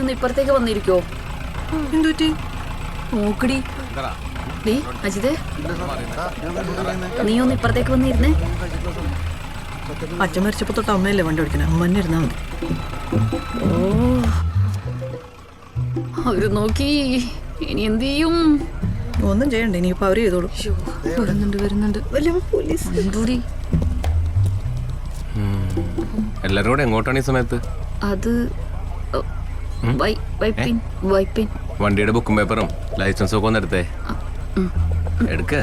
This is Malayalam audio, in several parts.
ഒന്ന് ഇപ്പുറത്തേക്ക് വന്നിരിക്കോ? എന്തുപറ്റി? നോക്കടി. ഡീ അജിതേ, നീ ഒന്ന് ഇപ്പുറത്തേക്ക് വന്നിരുന്നേ. അച്ഛൻ മരിച്ചപ്പോ തൊട്ട് അമ്മയല്ലേ വണ്ടി ഓടിക്കണേ, അമ്മ തന്നെ ഇരുന്നാ മതി. ഓ, അവര് നോക്കി. ഇനി എന്ത് ചെയ്യും? ഒന്നും ചെയ്യണ്ട, ഇനിയിപ്പോ അവര് ചെയ്തോളൂ. വരുന്നുണ്ട്. പോലീസ് എന്തൂടി? എല്ലാരും കൂടെ എങ്ങോട്ടാണ് ഈ സമയത്ത്? അത് വൈപ്പിൻ. വണ്ടിയുടെ ബുക്കും പേപ്പറും ലൈസൻസും ഒക്കെ ഒന്ന് എടുത്തേ. എടുക്ക.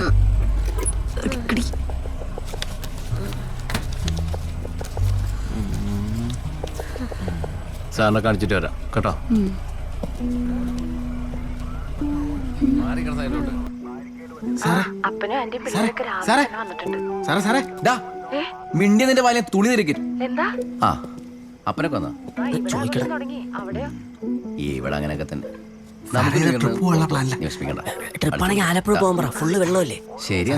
സാറിനെ കാണിച്ചിട്ട് വരാം കേട്ടോ. മിണ്ടി നിന്റെ വാലിയ തുണി തിരക്കും. ആ അപ്പനൊക്കെ വന്നാ ഇവിടെ അങ്ങനെയൊക്കെ തന്നെ. ആലപ്പുഴ പോകുമ്പോ ഫുള്ള് വെള്ളമല്ലേ? ശരി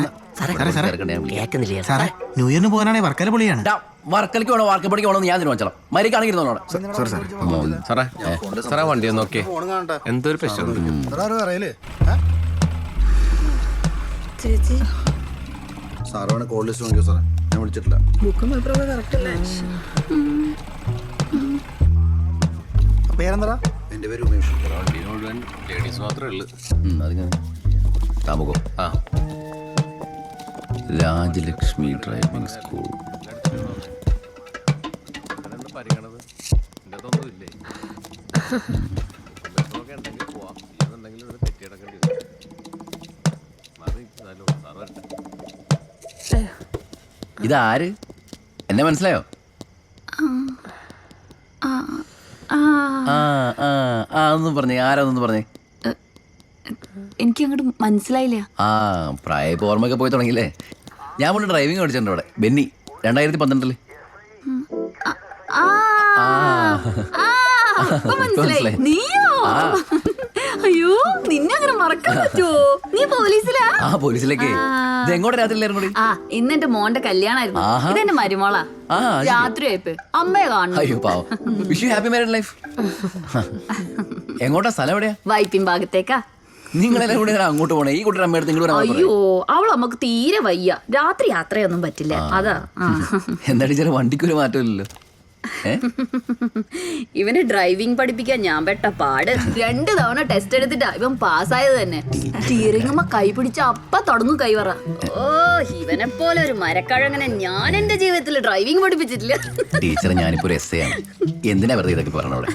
ന്യൂ ഇയറിന് പോകാനാണെങ്കിൽ വർക്കല പൊളിയാണ്. വർക്കലക്ക് വേണോ വാർക്കപ്പടിക്ക് വേണോ ഞാൻ തീരുമാനിച്ചോളാം. മരിക്കാണെങ്കിൽ സാറേ സാറേ വണ്ടി ഒന്ന് നോക്കിയേ. എന്തൊരു പ്രശ്നം. ചേച്ചി സാറാണ് കോൾ ലിസ്റ്റ് നോക്കിയോ സാറേ? ഞാൻ വിളിച്ചിട്ടില്ല. ബുക്കും പേപ്പറൊക്കെ കറക്റ്റ് അല്ലേ? പേരെന്താ? എന്റെ പേര് ഉമേഷ്. വണ്ടി മുഴുവൻ ലേഡീസ് മാത്രമേ ഉള്ളൂ. താമകോ ആ രാജലക്ഷ്മി ഡ്രൈവിംഗ് സ്കൂൾ. പരിഗണത് എൻ്റെ അതൊന്നും ഇല്ലേ? ഉണ്ടെങ്കിൽ പോവാം. ഇതെന്തെങ്കിലും ഒരു തെറ്റിയടക്കേണ്ടി വരും. ഇതാര്? എന്നെ മനസ്സിലായോ? ഒന്നും പറഞ്ഞേ. ആരാന്നൊന്നും പറഞ്ഞേ. എനിക്ക് അങ്ങോട്ട് മനസ്സിലായില്ല. പ്രായപ്പോ ഓർമ്മയൊക്കെ പോയി തുടങ്ങിയില്ലേ? ഞാൻ കൊണ്ട് ഡ്രൈവിംഗ് പഠിച്ചിട്ടുണ്ട് അവിടെ. ബെന്നി 2012. മനസ്സിലായി. നീയോ? അയ്യോ, നിന്നെ അങ്ങനെ മറക്കാൻ പറ്റുമോ? നീ പോലീസിലാ? പോലീസിലേക്ക്. ഇത് എങ്ങോട്ട് രാത്രിയിലായിരുന്നു? ഇന്ന് എന്റെ മോന്റെ കല്യാണായിരുന്നു. ഇതെന്റെ മരുമോളാ. രാത്രി ആയിപ്പോ അമ്മയെ കാണും. അയ്യോ പാവം. Wish you happy married life. എങ്ങോട്ടാ? സ്ഥലം എവിടെയാ? വൈപ്പിൻ ഭാഗത്തേക്കാ. നിങ്ങളെല്ലാം കൂടെ അങ്ങോട്ട് പോണേ? ഈ കുട്ടിയുടെ അമ്മയുടെ ഇങ്ങോട്ട്. അയ്യോ, അവൾ നമുക്ക് തീരെ വയ്യ. രാത്രി യാത്രയൊന്നും പറ്റില്ല. അതാ. എന്താ ടീച്ചർ, വണ്ടിക്കൊരു മാറ്റമില്ലല്ലോ? ഇവന് ഡ്രൈവിംഗ് പഠിപ്പിക്കാൻ ഞാൻ പെട്ട പാട്. 2 തവണ ടെസ്റ്റ് എടുത്തിട്ടാ ഇവൻ പാസ്സായത് തന്നെ. സ്റ്റിയറിംഗുമ്മ കൈ പിടിച്ച അപ്പ തുടങ്ങും കൈവറ. ഓ, ഇവനെ പോലെ ഒരു മരക്കഴങ്ങനെ ഞാൻ എന്റെ ജീവിതത്തിൽ ഡ്രൈവിംഗ് പഠിപ്പിച്ചിട്ടില്ല. ടീച്ചർ, ഞാനിപ്പോ ഒരു എസ് ആണ്. എന്തിനാ വെറുതെ ഇതൊക്കെ പറഞ്ഞവിടെ?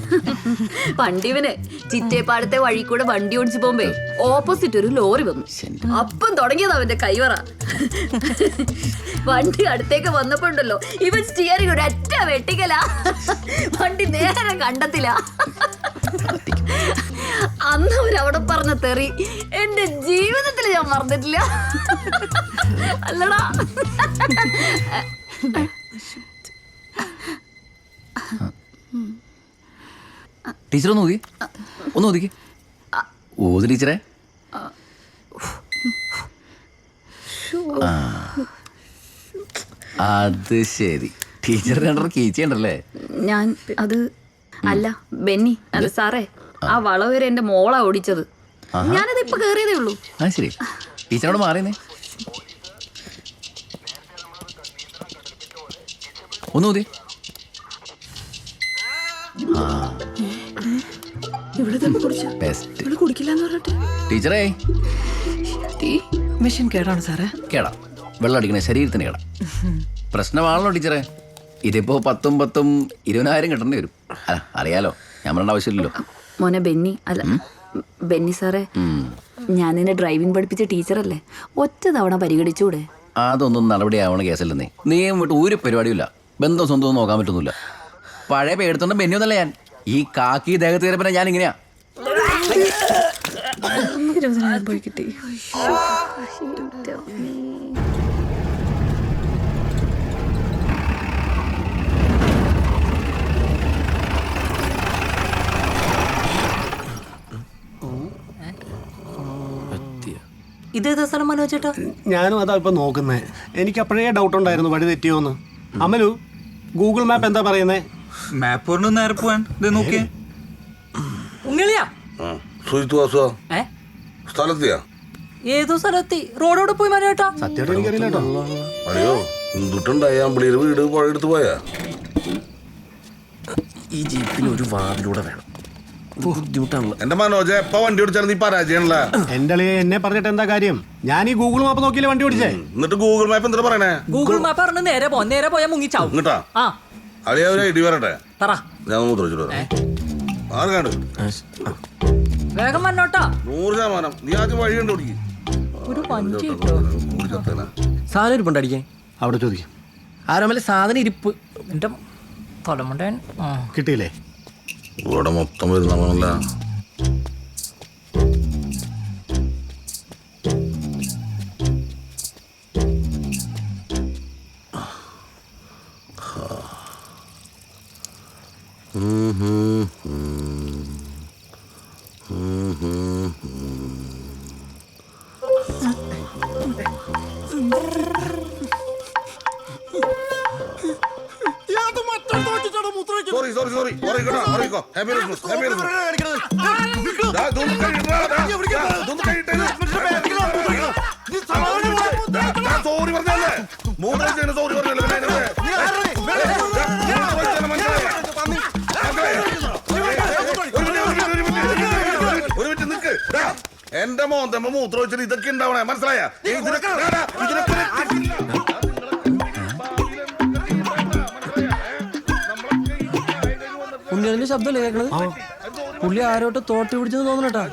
പണ്ടിവന് ചിറ്റേപ്പാടത്തെ വഴി കൂടെ വണ്ടി ഓടിച്ചു പോകുമ്പേ ഓപ്പോസിറ്റ് ഒരു ലോറി വന്നു. അപ്പം തുടങ്ങിയതാ അവന്റെ കൈവറ. വണ്ടി അടുത്തേക്ക് വന്നപ്പോ ഉണ്ടല്ലോ, ഇവൻ സ്റ്റിയറിംഗ് ഒരു ഒറ്റ വെട്ടിക്കല. വണ്ടി നേരെ കണ്ടത്തില്ല. അന്ന് അവരവിടെ പറഞ്ഞ തെറി എന്റെ ജീവിതത്തിൽ ഞാൻ മറന്നിട്ടില്ല. അല്ലടാ. ടീച്ചർ ഒന്ന് ഊതി. ഒന്ന് ഊതിക്ക്. ഊതി ടീച്ചറെ. അത് ശരി. ടീച്ചർ രണ്ടര കീച്ചുണ്ടല്ലേ? ഞാൻ അത് അല്ല ബെന്നി, അല്ല സാറേ, ആ വളവ് വരെ എന്റെ മോളാ ഓടിച്ചത്. ഞാനത് ഇപ്പൊ കേറിയതേ ഉള്ളൂ. ശരി, ടീച്ചറോട് മാറിയെന്നേ. ഒന്ന് ഊതി. ടീച്ചറേ, മെഷീൻ കേടാണ് സാറേ. കേടാ? വെള്ളം അടിക്കണേ ശരീരത്തിന് കേടാ. പ്രശ്നമാണല്ലോ ടീച്ചറെ. ഇതിപ്പോ 10,000 20,000 കിട്ടേണ്ടി വരും. അറിയാലോ, ഞാൻ പറയേണ്ട ആവശ്യമില്ലല്ലോ. മോനെ ബെന്നി, അല്ല ബെന്നി സാറേ, ഞാൻ നിന്നെ ഡ്രൈവിംഗ് പഠിപ്പിച്ച ടീച്ചറല്ലേ, ഒറ്റ തവണ പരിഗണിച്ചൂടെ? അതൊന്നും നടപടിയാവണ കേസല്ലെന്നേ. നീയും വിട്ട് ഒരു പരിപാടിയില്ല. ബന്ധം സ്വന്തം നോക്കാൻ പറ്റുന്നില്ല. പഴയ പേടുത്തോണ്ട് ബെന്നിയൊന്നല്ല ഞാൻ. ഈ കാക്കി ദേഹത്ത് കയറിപ്പോ ഞാൻ ഇങ്ങനെയാ. കിട്ടി. ഇതേതാ സ്ഥലം മനോജ് ചേട്ടാ? ഞാനും അതാ ഇപ്പൊ നോക്കുന്നേ. എനിക്ക് അപ്പോഴേ ഡൗട്ട് ഉണ്ടായിരുന്നു വഴി തെറ്റിയോന്ന്. അമലു, ഗൂഗിൾ മാപ്പ് എന്താ പറയുന്നേ? മാപ്പ് നേരെ പോവാൻ നോക്കിയേ. ഉങ്ങളിയാ സുജിത്ത് വാസുവാ ഏ സ്ഥലത്തിയാ ഏതോ സ്ഥലത്തി റോഡോടെ പോയി മനോട്ടാ. സത്യമായിട്ട് എനിക്കറിയില്ല കേട്ടോ. അയ്യോ എന്തുട്ടുണ്ടായി അമ്പിളിയുടെ വീട് പുഴയെടുത്ത് പോയാ? ഈ ജീപ്പിന് ഒരു വാതിലൂടെ വേണം. ബുദ്ധിമുട്ടാണല്ലോ. എന്റെ മനോജ് എപ്പ വണ്ടി ഓടിച്ചാലും നീ പരാജയണല്ല. എന്റെ അളിയെ എന്നെ പറഞ്ഞിട്ട് എന്താ കാര്യം? ഞാൻ ഈ ഗൂഗിൾ മാപ്പ് നോക്കിയില്ലേ വണ്ടി ഓടിച്ചേ. എന്നിട്ട് ഗൂഗിൾ മാപ്പ് എന്താ പറയണേ? ഗൂഗിൾ മാപ്പ് പറഞ്ഞ് നേരെ പോയാ മുങ്ങിച്ചാവും. ഇങ്ങട്ടാ ആ അളിയ ഒരു ഐഡി പറയട്ടെ. പറ ഞാൻ മൂത്രച്ചിട്ട് ആർക്കാണ്ട് വേഗം വന്നോട്ടാ. 100%. നീ ആദ്യം വഴി കണ്ടു പിടിക്കും. ഒരു വഞ്ചി കിട്ടോ? സാധനം ഇരിപ്പുണ്ട് അടിക്കാൻ. അവിടെ ചോദിക്കും. ആരോമല്ല സാധനം ഇരിപ്പ്. എന്റെ തലമുണ്ടൻ. കിട്ടിയില്ലേ? ഇവിടെ മൊത്തം വരുന്നല്ല. എന്റെ മോന്തമ്മ മൂത്രം വെച്ചിട്ട് ഇതൊക്കെ ഉണ്ടാവണേ മനസ്സിലായ? ഉണ്ണിയതിന്റെ ശബ്ദമല്ലേ കേൾക്കണത്? പുള്ളി ആരോട്ട് തോട്ടി പിടിച്ചെന്ന് തോന്നണട്ടാ.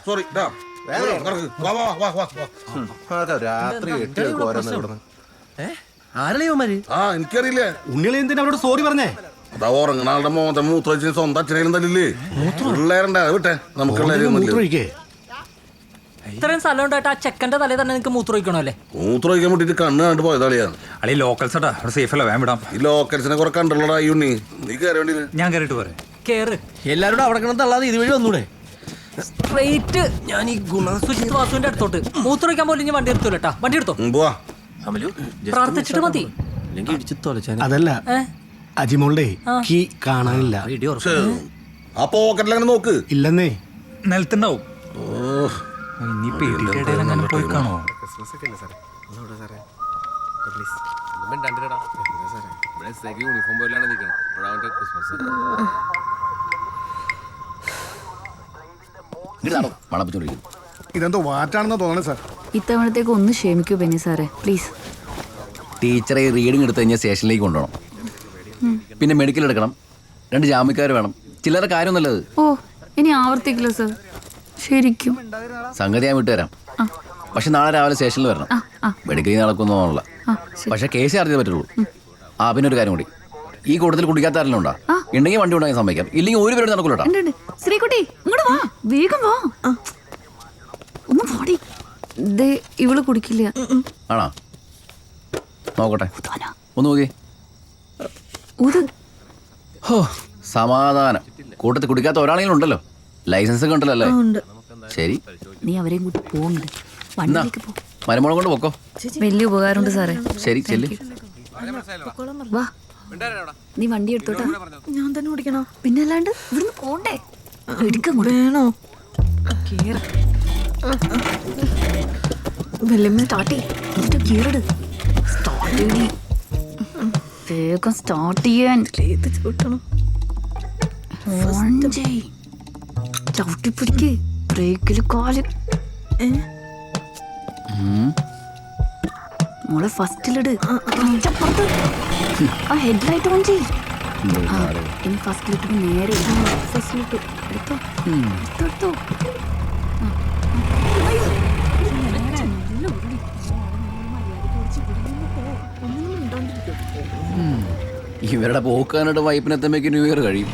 സോറി രാത്രി 8 ആരളിയന്മാര്? ആ എനിക്കറിയില്ലേ. ഉണ്ണികളെ എന്തിനാ അവരോട് സോറി പറഞ്ഞേ? അതാ ഉറങ്ങണ ആളുടെ മോന്തം മൂത്രം വെച്ച് സ്വന്തം അച്ഛനേലും തല്ലില്ലേ? പിള്ളേരുണ്ടാ വിട്ടെ നമുക്ക് മൂത്രമൊഴിക്കേ. ഇത്രയും സ്ഥലം ഉണ്ടായിട്ട് ആ ചെക്കന്റെ തലേ തന്നെ നിനക്ക് മൂത്രമൊഴിക്കണോ അല്ലേ? മൂത്രം ഒഴിക്കാൻ വേണ്ടിട്ട് കണ്ണ് കണ്ട് പോയതാളിയാണ്. അളി ലോക്കൽസ് ആട്ടാ, അവിടെ സേഫ് അല്ല, വേം വിടാം. ഈ ലോക്കൽസിനെ കുറെ കണ്ടുള്ളടാ ഈ ഉണ്ണി. നീ കയറി വേണ്ടി ഞാൻ കയറിയിട്ട് പോരെ. കേറ് എല്ലാരോടും അവിടെ കിടന്നല്ലാതെ ഇതുവഴി വന്നൂടെ? സ്ട്രേറ്റ് ഞാൻ ഈ സുജിത് വാസുവിന്റെ അടുത്തോട്ട്. മൂത്രമൊഴിക്കാൻ പോലും ഇനി വണ്ടി എടുത്തൂലട്ടാ. വണ്ടി എടുത്തോ, പോവാ. പ്രാർത്ഥിച്ചിട്ട് മതി. ഇടിച്ചു തോലച്ചാൻ. അതല്ല ഏ അജിമോളുടെ കീ കാണാനില്ല. ആ പോക്കറ്റിൽ അങ്ങനെ നോക്ക്. ഇല്ലെന്നേ. നിലത്തുണ്ടാവും. ഇനിയിപ്പോ ഇടയിൽ അങ്ങനെ പോയി കാണോ? യൂണിഫോം പോലാണ് നിൽക്കണം. മണപ്പിച്ചോണ്ടിരിക്കും. ഇതെന്തോ വാറ്റാണെന്ന് തോന്നണേ സാർ. ഇത്തവണത്തേക്ക് ഒന്ന് ക്ഷമിക്കൂ ബെന്നി സാറേ പ്ലീസ്. ടീച്ചറെ റീഡിങ് എടുത്ത് കഴിഞ്ഞാൽ സ്റ്റേഷനിലേക്ക് കൊണ്ടുപോകണം. പിന്നെ മെഡിക്കൽ എടുക്കണം. 2 ജാമ്യക്കാർ വേണം. ചില്ലറ കാര്യം നല്ലത്. ഓ ഇനി ആവർത്തിക്കില്ല സാർ. ശരിക്കും സംഗതി ഞാൻ വിട്ടുതരാം. പക്ഷെ നാളെ രാവിലെ സ്റ്റേഷനിൽ വരണം. മെഡിക്കൽ നടക്കുന്നു തോന്നല്ല. പക്ഷെ കേസ് അറിഞ്ഞേ പറ്റുള്ളൂ. പിന്നെ ഒരു കാര്യം കൂടി, ഈ കൂട്ടത്തിൽ കുടിക്കാത്ത ആരെല്ലാം ഉണ്ടാ? ഉണ്ടെങ്കിൽ വണ്ടി ഉണ്ടാകാൻ സമ്മതിക്കാം, ഇല്ലെങ്കിൽ ഒരു പേരോട് നടക്കൂലോ. ശ്രീകുട്ടി ഇങ്ങോട്ട് വാ, വേഗം വാ. ഒന്ന് പാടി. ഇവള് കുടിക്കില്ല. ആണോ? നോക്കട്ടെ, ഒന്ന് നോക്കി. ഹോ സമാധാനം. കൂട്ടത്തിൽ കുടിക്കാത്ത ഒരാളെങ്കിലും ഉണ്ടല്ലോ. ലൈസൻസ് ഒക്കെ ഉണ്ടല്ലോ അല്ലേ? ശരി, നീ അവരെയും കൂട്ടി പോകുന്നുണ്ട്. വണ്ടിയിലേക്ക് പോ. മരുമോളം കൊണ്ട് പൊക്കോ. വലിയ ഉപകാരമുണ്ട് സാറേ. ശരി ചെല്ലി. വാ, നീ വണ്ടി എടുത്തോട്ടാ. ഞാൻ തന്നെ ഓടിക്കണോ? പിന്നെ അല്ലാണ്ട് ഇവിടുന്ന് പോണ്ടേ? എടുക്കാൻ വേണോ? സ്റ്റാർട്ട് ഗിയറിട്. സ്റ്റാർട്ട് ചെയ്യണേ, വേഗം സ്റ്റാർട്ട് ചെയ്യാൻ. ചവിട്ടി പിടിക്ക്, ബ്രേക്കില് കാല്. മോളെ ഫസ്റ്റിലിട്. ആ ഹെഡ്ലൈറ്റ് ഓൺ ചെയ്. ഇനി ഫസ്റ്റിലിട്ട് നേരെ ഫസ്റ്റിലിട്ടു. എടുത്തോ എടുത്തോ. ഇവരുടെ പോക്കാനായിട്ട് വൈപ്പിനെത്തുമ്പോഴേക്ക് ന്യൂ ഇയർ കഴിയും.